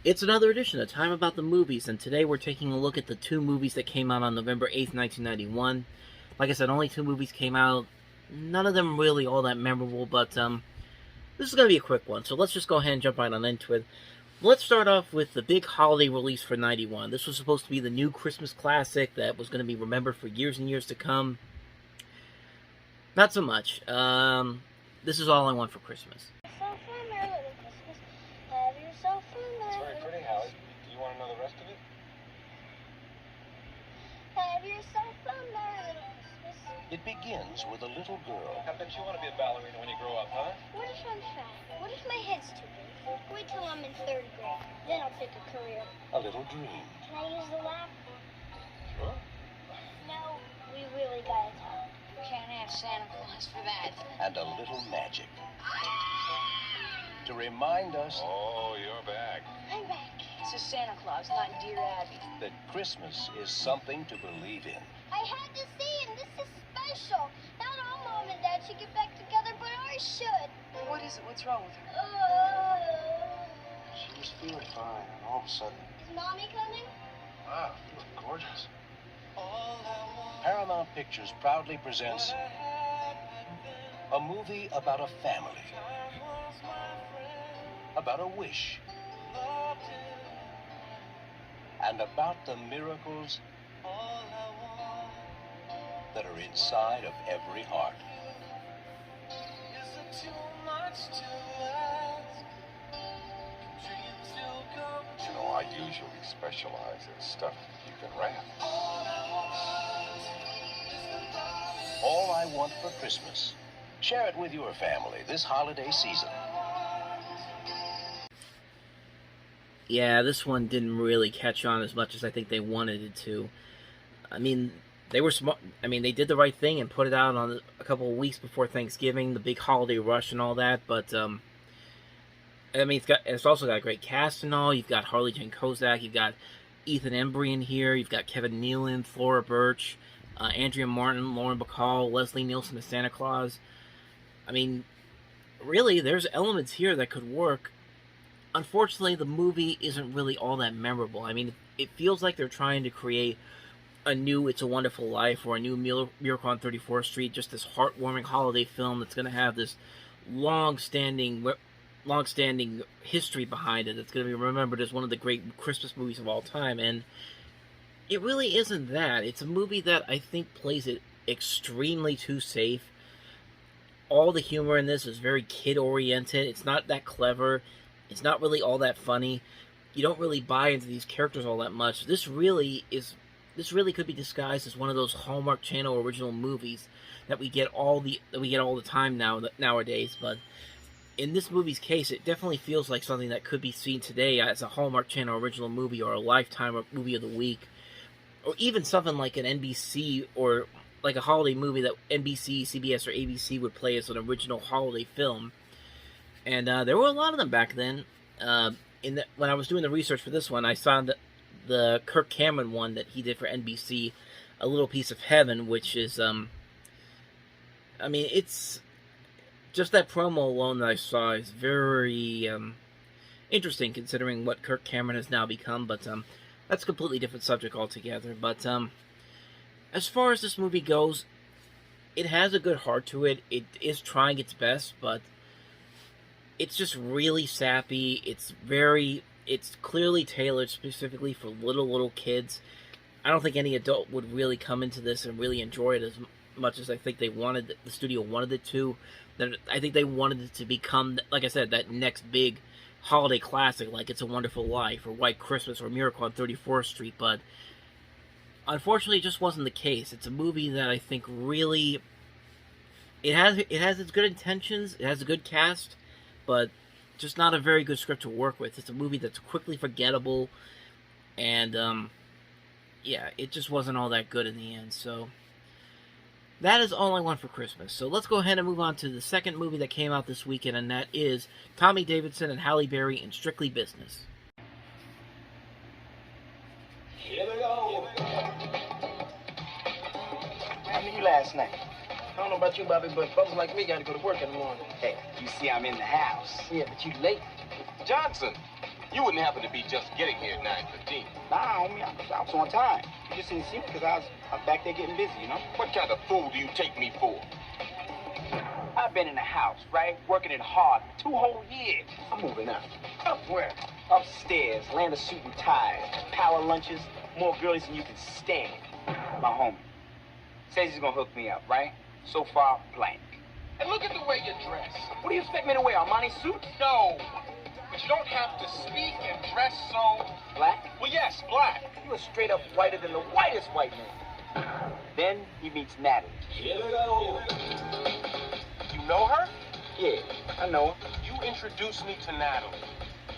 It's another edition of Time About the Movies, and today we're taking a look at the two movies that came out on November 8th, 1991. Like I said, only two movies came out. None of them really all that memorable, but this is going to be a quick one, so let's just go ahead and jump right on into it. Let's start off with the big holiday release for 91. This was supposed to be the new Christmas classic that was going to be remembered for years and years to come. Not so much. This is All I Want for Christmas. It's very pretty, Hallie. Do you want to know the rest of it? Have yourself a merry little Christmas. It begins with a little girl. I bet you want to be a ballerina when you grow up, huh? What if I'm fat? What if my head's too big? Wait till I'm in 3rd grade. Then I'll pick a career. A little dream. Can I use the lap? Sure. No, we really gotta talk. Can't ask Santa Claus for that. And a little magic. To remind us Oh, you're back. I'm back. This is Santa Claus, not Dear Abby. that Christmas is something to believe in. I had to see him. This is special. Not all Mom and Dad should get back together, but I should. What is it? What's wrong with her? She was feeling fine, and all of a sudden, Is Mommy coming? wow, you look gorgeous. Paramount Pictures proudly presents a movie about a family. About a wish. And about the miracles that are inside of every heart. You know, I usually specialize in stuff you can wrap. All I Want for Christmas. Share it with your family this holiday season. Yeah, this one didn't really catch on as much as I think they wanted it to. I mean, they were smart. I mean, they did the right thing and put it out on a couple of weeks before Thanksgiving, the big holiday rush and all that. But I mean, it's also got a great cast and all. You've got Harley Jane Kozak, you've got Ethan Embry in here, you've got Kevin Nealon, Flora Birch, Andrea Martin, Lauren Bacall, Leslie Nielsen as Santa Claus. I mean, really, there's elements here that could work. Unfortunately, the movie isn't really all that memorable. I mean, it feels like they're trying to create a new It's a Wonderful Life or a new Miracle on 34th Street, just this heartwarming holiday film that's going to have this long-standing history behind it that's going to be remembered as one of the great Christmas movies of all time. And it really isn't that. It's a movie that I think plays it extremely too safe. All the humor in this is very kid-oriented. It's not that clever. It's not really all that funny. You don't really buy into these characters all that much. This really could be disguised as one of those Hallmark Channel original movies that we get all the time nowadays. But in this movie's case, it definitely feels like something that could be seen today as a Hallmark Channel original movie or a Lifetime movie of the week, or even something like an NBC or like a holiday movie that NBC, CBS, or ABC would play as an original holiday film. And there were a lot of them back then. When I was doing the research for this one, I saw the Kirk Cameron one that he did for NBC, A Little Piece of Heaven, which is, I mean, it's just that promo alone that I saw is very interesting considering what Kirk Cameron has now become. But that's a completely different subject altogether. But as far as this movie goes, it has a good heart to it. It is trying its best, but it's just really sappy. It's clearly tailored specifically for little kids. I don't think any adult would really come into this and really enjoy it as much as I think the studio wanted it to. I think they wanted it to become, like I said, that next big holiday classic like It's a Wonderful Life or White Christmas or Miracle on 34th Street, but unfortunately it just wasn't the case. It's a movie that I think really, it has its good intentions, it has a good cast, but just not a very good script to work with. It's a movie that's quickly forgettable, and yeah, it just wasn't all that good in the end. So that is All I Want for Christmas. So let's go ahead and move on to the second movie that came out this weekend, and that is Tommy Davidson and Halle Berry in Strictly Business. Here we go. How many you last night? I don't know about you, Bobby, but folks like me gotta go to work in the morning. Hey, you see I'm in the house. Yeah, but you late. Johnson, You wouldn't happen to be just getting here at 9:15. Nah, homie, I was on time. You just didn't see me because I was back there getting busy, you know? What kind of fool do you take me for? I've been in the house, right? Working it hard for 2 whole years. I'm moving up. Up where? Upstairs, land of suit and ties, power lunches, more girlies than you can stand. My homie says he's gonna hook me up, right? So far, blank. And look at the way you dress. What do you expect me to wear, Armani suit? No, but you don't have to speak and dress so... Black? Well, yes, black. You are straight up whiter than the whitest white man. Then he meets Natalie. You know her? Yeah, I know her. You introduce me to Natalie.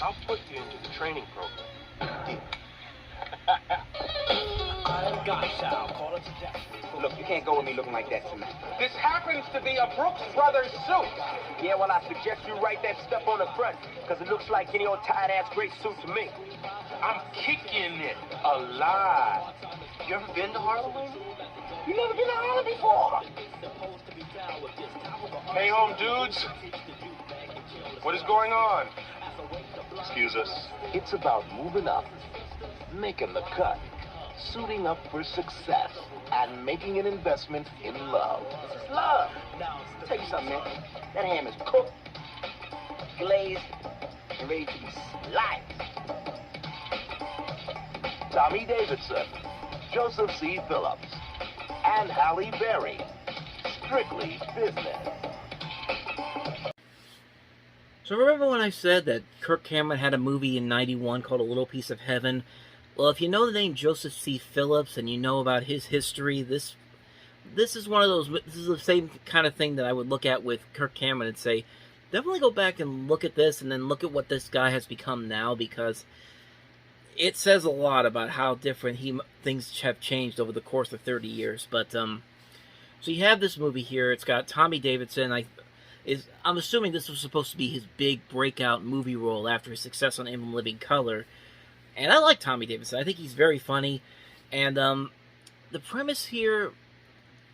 I'll put you into the training program. Look, you can't go with me looking like that tonight. This happens to be a Brooks Brothers suit. Yeah, well, I suggest you write that stuff on the front, because it looks like any old tight-ass gray suit to me. I'm kicking it alive. You ever been to Harlem? You never been to Harlem before? Hey, home dudes. What is going on? Excuse us. It's about moving up, making the cut, suiting up for success, and making an investment in love. This is love. I'll tell you something, man. That ham is cooked, glazed, and ready to be sliced. Tommy Davidson, Joseph C. Phillips, and Halle Berry. Strictly Business. So remember when I said that Kirk Cameron had a movie in '91 called A Little Piece of Heaven? Well, if you know the name Joseph C. Phillips and you know about his history, this is one of those. This is the same kind of thing that I would look at with Kirk Cameron and say, definitely go back and look at this, and then look at what this guy has become now, because it says a lot about how different things have changed over the course of 30 years. But so you have this movie here. It's got Tommy Davidson. I'm assuming this was supposed to be his big breakout movie role after his success on In Living Color. And I like Tommy Davidson. I think he's very funny. And the premise here,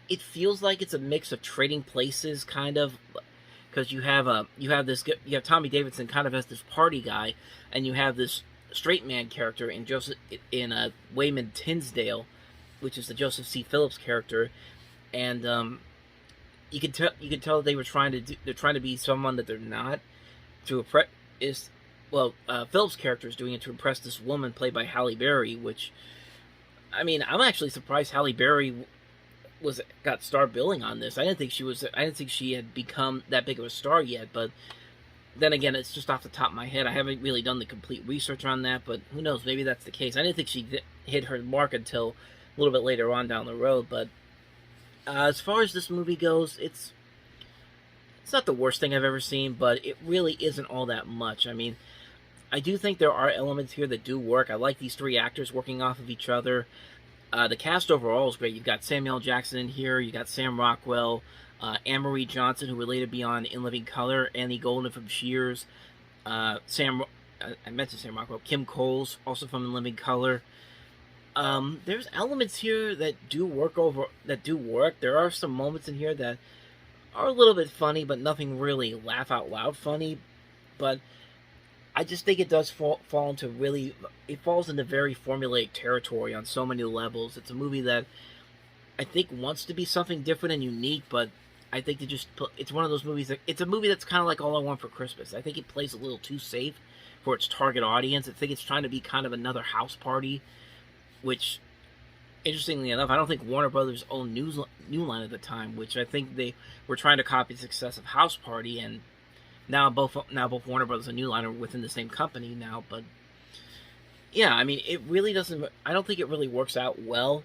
it feels like it's a mix of Trading Places, kind of, because you have Tommy Davidson kind of as this party guy, and you have this straight man character in Wayman Tinsdale, which is the Joseph C. Phillips character, and you can tell they're trying to be someone that they're not. Phillips' character is doing it to impress this woman played by Halle Berry, which, I mean, I'm actually surprised Halle Berry got star billing on this. I didn't think she had become that big of a star yet, but then again, it's just off the top of my head. I haven't really done the complete research on that, but who knows, maybe that's the case. I didn't think she hit her mark until a little bit later on down the road, but as far as this movie goes, it's not the worst thing I've ever seen, but it really isn't all that much. I mean, I do think there are elements here that do work. I like these 3 actors working off of each other. The cast overall is great. You've got Samuel L. Jackson in here. You got Sam Rockwell, Anne-Marie Johnson, who would later be on In Living Color, Annie Golden from Cheers, I mentioned Sam Rockwell, Kim Coles, also from In Living Color. There's elements here that do work. There are some moments in here that are a little bit funny, but nothing really laugh out loud funny. But I just think it does fall into it falls into very formulaic territory on so many levels. It's a movie that I think wants to be something different and unique, but I think it's one of those movies it's a movie that's kind of like All I Want for Christmas. I think it plays a little too safe for its target audience. I think it's trying to be kind of another House Party, which, interestingly enough, I don't think Warner Brothers owned New Line at the time, which I think they were trying to copy the success of House Party, and now both Warner Brothers and New Line are within the same company now. But yeah, I mean, it really doesn't. I don't think it really works out well.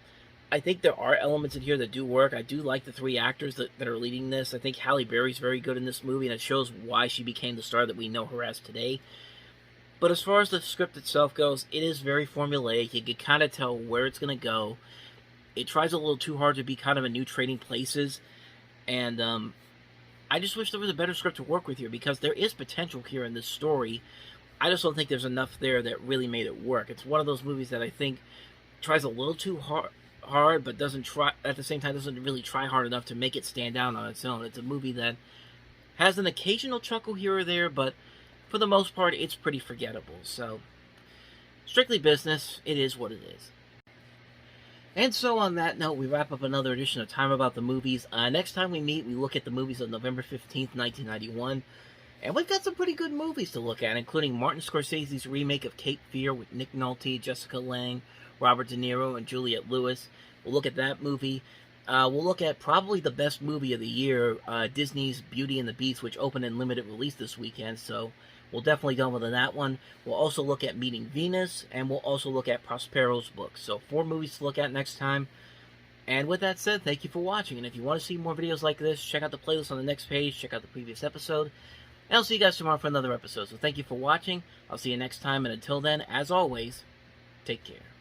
I think there are elements in here that do work. I do like the 3 actors that are leading this. I think Halle Berry's very good in this movie, and it shows why she became the star that we know her as today. But as far as the script itself goes, it is very formulaic. You can kind of tell where it's going to go. It tries a little too hard to be kind of a new Trading Places. And I just wish there was a better script to work with here, because there is potential here in this story. I just don't think there's enough there that really made it work. It's one of those movies that I think tries a little too hard, but doesn't really try hard enough to make it stand out on its own. It's a movie that has an occasional chuckle here or there, but for the most part, it's pretty forgettable. So, strictly business, it is what it is. And so on that note, we wrap up another edition of Time About the Movies. Next time we meet, we look at the movies of November 15th, 1991. And we've got some pretty good movies to look at, including Martin Scorsese's remake of Cape Fear with Nick Nolte, Jessica Lange, Robert De Niro, and Juliette Lewis. We'll look at that movie. We'll look at probably the best movie of the year, Disney's Beauty and the Beast, which opened in limited release this weekend, so we'll definitely delve into that one. We'll also look at Meeting Venus, and we'll also look at Prospero's book. So 4 movies to look at next time. And with that said, thank you for watching, and if you want to see more videos like this, check out the playlist on the next page, check out the previous episode, and I'll see you guys tomorrow for another episode. So thank you for watching, I'll see you next time, and until then, as always, take care.